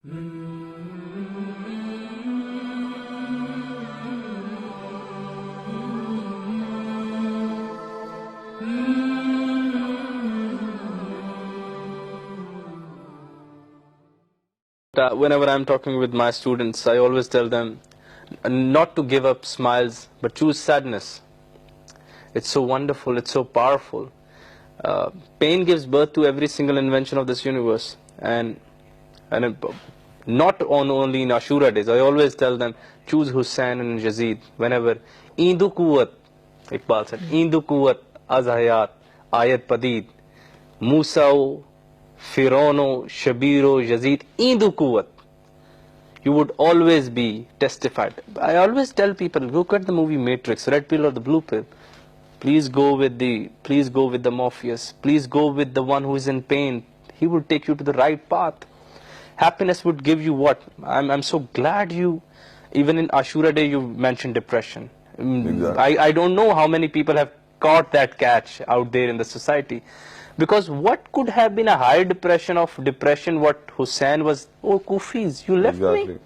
Whenever I'm talking with my students, I always tell them not to give up smiles, but choose sadness. It's so wonderful, it's so powerful. Pain gives birth to every single invention of this universe. And not only in Ashura days, I always tell them, choose Hussein and Yazid. Whenever, Indu Kuwat, Iqbal said, Indu Kuwat, Azhayat, Ayat Padid, Musao, Firono, Shabiro, Yazid, Indu Kuwat. You would always be testified. I always tell people, look at the movie Matrix, red pill or the blue pill. Please go with the Morpheus. Please go with the one who is in pain. He will take you to the right path. Happiness would give you what? I'm so glad you, even in Ashura Day, you mentioned depression. Exactly. I don't know how many people have caught that catch out there in the society. Because what could have been a higher depression what Hussein was, oh Kufis, you left me?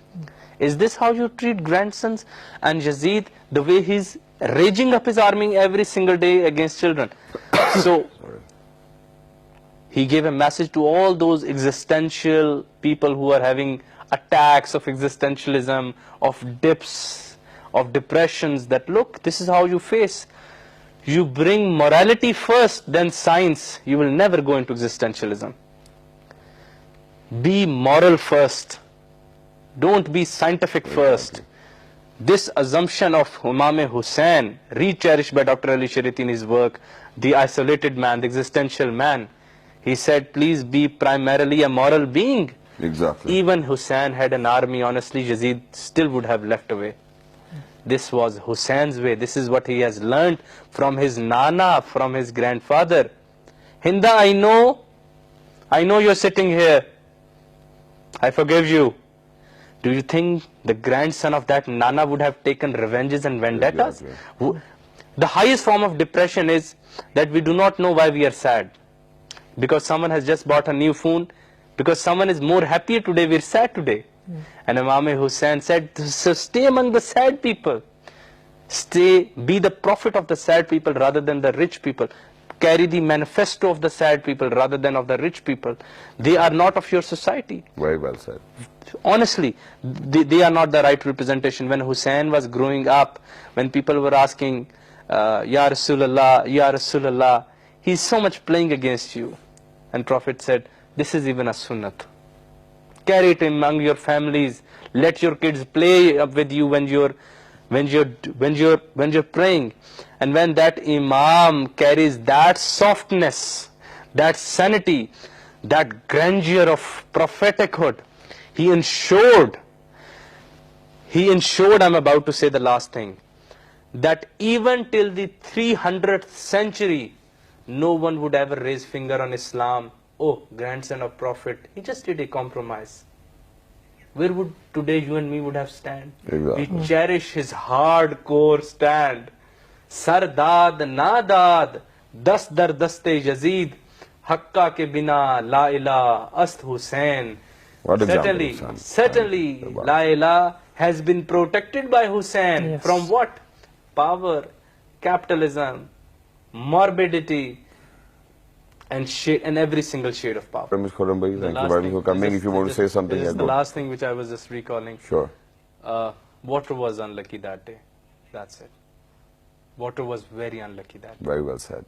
Is this how you treat grandsons? And Yazid, the way he's raging up his army every single day against children. So, he gave a message to all those existential people who are having attacks of existentialism, of dips, of depressions, that look, this is how you face. You bring morality first, then science. You will never go into existentialism. Be moral first. Don't be scientific first. This assumption of Imam Hussein, re-cherished by Dr. Ali Shariti in his work, The Isolated Man, the Existential Man, he said, please be primarily a moral being. Exactly. Even Hussein had an army, honestly, Yazid still would have left away. This was Hussein's way. This is what he has learned from his Nana, from his grandfather. Hinda, I know you're sitting here. I forgive you. Do you think the grandson of that Nana would have taken revenges and vendettas? Exactly. The highest form of depression is that we do not know why we are sad. Because someone has just bought a new phone, because someone is more happier today, we're sad today. And Imam Hussein said, so stay among the sad people. Be the prophet of the sad people rather than the rich people. Carry the manifesto of the sad people rather than of the rich people. They are not of your society. Very well said. Honestly, they are not the right representation. When Hussein was growing up, when people were asking, Ya Rasulullah, Ya Rasulullah, he's so much playing against you. And Prophet said, this is even a sunnat. Carry it among your families. Let your kids play up with you when you're praying. And when that Imam carries that softness, that sanity, that grandeur of prophetichood, he ensured, I'm about to say the last thing, that even till the 300th century, no one would ever raise finger on Islam. Oh, grandson of Prophet, he just did a compromise. Where would today you and me would have stand? Exactly. We cherish his hardcore stand. Sardad, Nadad, Das Dar Daste Yazid, Hakka ke bina, La ilaha, Ast Hussein. Certainly, La ilaha has been protected by Hussein. Yes. From what? Power, capitalism, morbidity, and every single shade of power. Mr. Khurram bhai, thank you very much for coming. If you want to say something, this is the last thing which I was just recalling. Sure. Water was unlucky that day. That's it. Water was very unlucky that day. Very well said.